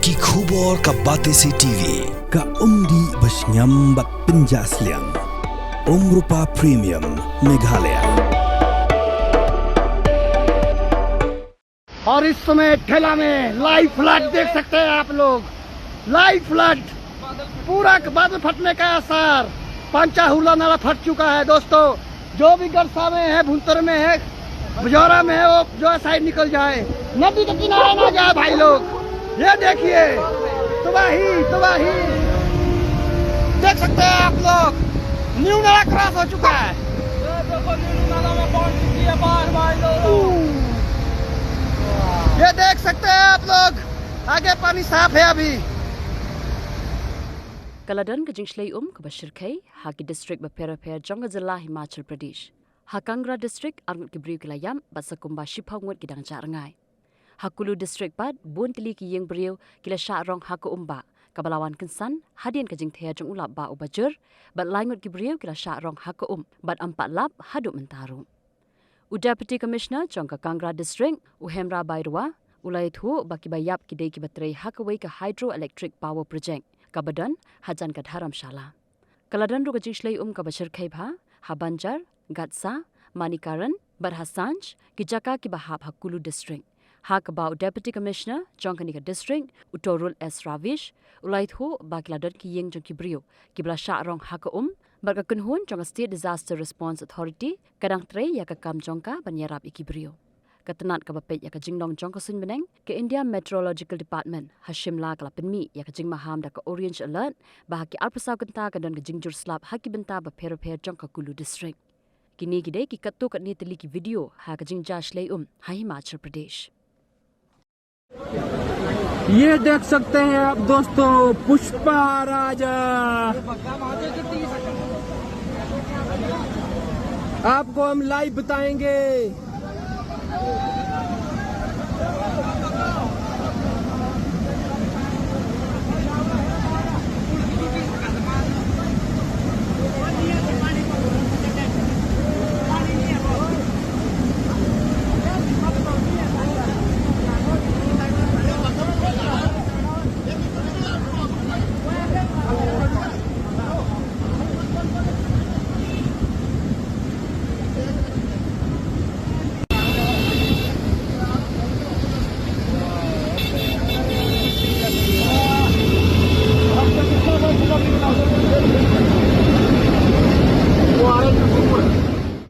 Ki khubor ka Batesi TV. Ka umdi basnyambat penjasliang. Rupa Premium Meghalaya. और इस समय ठेला में लाइव फ्लड देख सकते हैं आप लोग। लाइव फ्लड, पूरा बादल फटने का आसार। पंचाहुला नाला फट चुका है दोस्तों। जो भी गरसा में है, भुंतर में है, बजौरा में है, वो जो साइड निकल जाए, नदी के किनारे ना जाए भाई लोग। ये देखिए, तबाही तबाही देख सकते हैं आप लोग। न्यू नाला क्रॉस हो चुका है। ये देख सकते हैं आप लोग, आगे पानी साफ है अभी। Kaladan ke Jingshlei ke Bashirkai, Haki District Bapera Jonga Zilla Himachal Pradesh. Hakangra District Arngut ke Briu Kilayam, Basakumba Shipangwat Gidang Charangai. Hakulu District Pad, Buntili ki Yeng Briu, Kila Sharong Hako Umba, Kabalawan Kinsan, Hadian ke Jingthea Jong Ulap Ba Ubajur, Bat Langut ke Briu Kila Sharong Hako Bat Ampat Lap Hadu Mentaru. Deputy Commissioner Jonga Kangra District, Uhemra Bairwa, Ulai Thu Baki Bayap Kidei ki Batre Hakaway ka Hydroelectric Power Project. Kabadan hajan ka dharamshala. Kaladan ru ka Jingshlei ka Bashirkai bha, Habanjar, Gatsa, Manikaran, Barhasanj, Kijaka ki Bahab Hakulu District. Hakabau Deputy Commissioner, Jonkanika District, Utorul S. Ravish, Ulaitho, Bakiladan ki Yeng Jonki Brio, Kibla Sharong Haka Barkakunhun Jonga State Disaster Response Authority, Kadang Tre Yakakam Jonka, Banyarab Ikibrio. Katanat ka bapet ya ka Jingdong Jonka Sunbeneng, ke India Meteorological Department, Hashim La Kalapinmi, ya ka Jing Maham da ka Orange Alert, bahaki Alpasaw Kanta ka don ka Jingjur Slap, Haki Benta ba Pero Jonka Kulu District. Kini gide ki katto ka nitali ki video, ha ka Jingja Shlei Himachal Pradesh. ये देख सकते हैं आप दोस्तों, पुष्पा राजा। आपको हम live बताएंगे।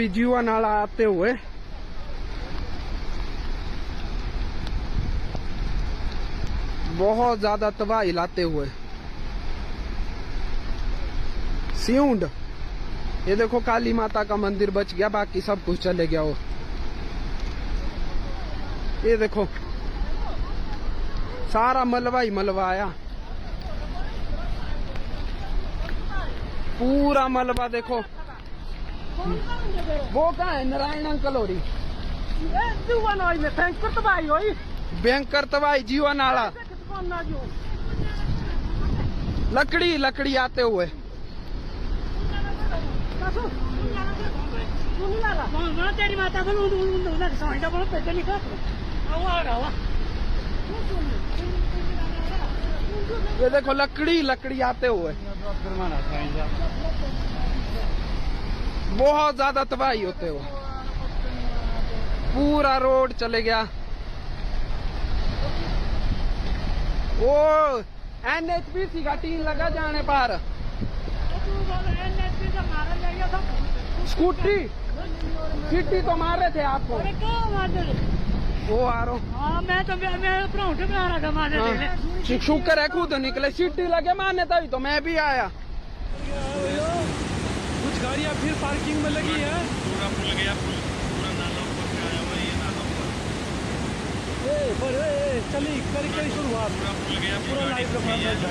जीवा नाला आते हुए बहुत ज्यादा तबाही लाते हुए सिउंड, ये देखो काली माता का मंदिर बच गया, बाकी सब कुछ चले गया। वो ये देखो सारा मलबा ही मलबा आया, पूरा मलबा देखो। वो कहाँ है? नारायण अंकल हो रही बैंकर तबाही जीवा नाला। लकड़ी लकड़ी आते हुए ये देखो लकड़ी लकड़ी आते हुए बहुत ज्यादा तबाही होते हुए पूरा रोड चले गया। वो NHPC का टीम लगा जाने पार। स्कूटी सीटी तो मार रहे थे आपको। वो आ रहा मैं शुक्र है खुद निकले, सीटी लगे मारने तभी तो मैं भी आया। कुछ गाड़ियां फिर पार्किंग में लगी है। पूरा फुल गया, पूरा नाला ऊपर से आया हुआ, ये नाला ऊपर चली करके शुरुआत। पूरा फुल गया, पूरा लाइव का ये जो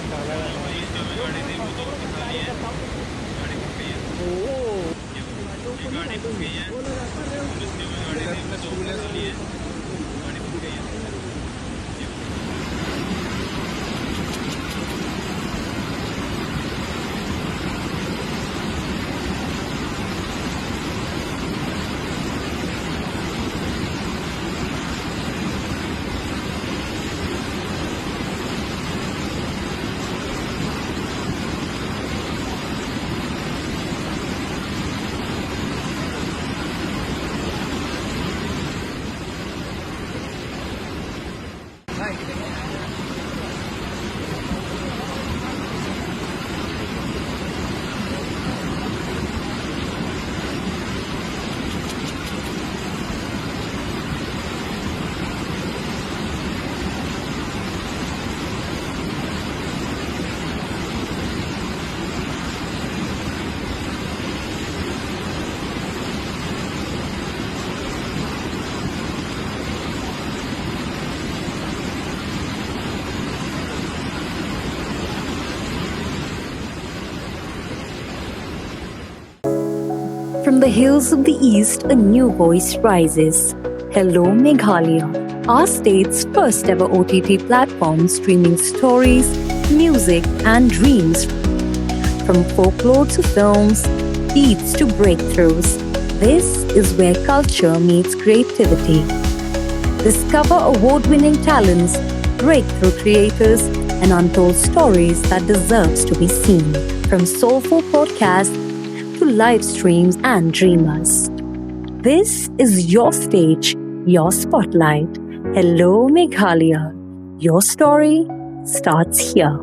गाड़ी थी वो तो गाड़ी रुक गई है। ये गाड़ी रुक गई है, पुलिस की गाड़ी थी वो तो गाड़ी रुक गई है। From the hills of the east, a new voice rises. Hello Meghalaya, our state's first ever OTT platform streaming stories, music and dreams. From folklore to films, beats to breakthroughs, this is where culture meets creativity. Discover award-winning talents, breakthrough creators, and untold stories that deserves to be seen. From soulful podcasts to live streams and dreamers. This is your stage, your spotlight. Hello Meghalaya. Your story starts here.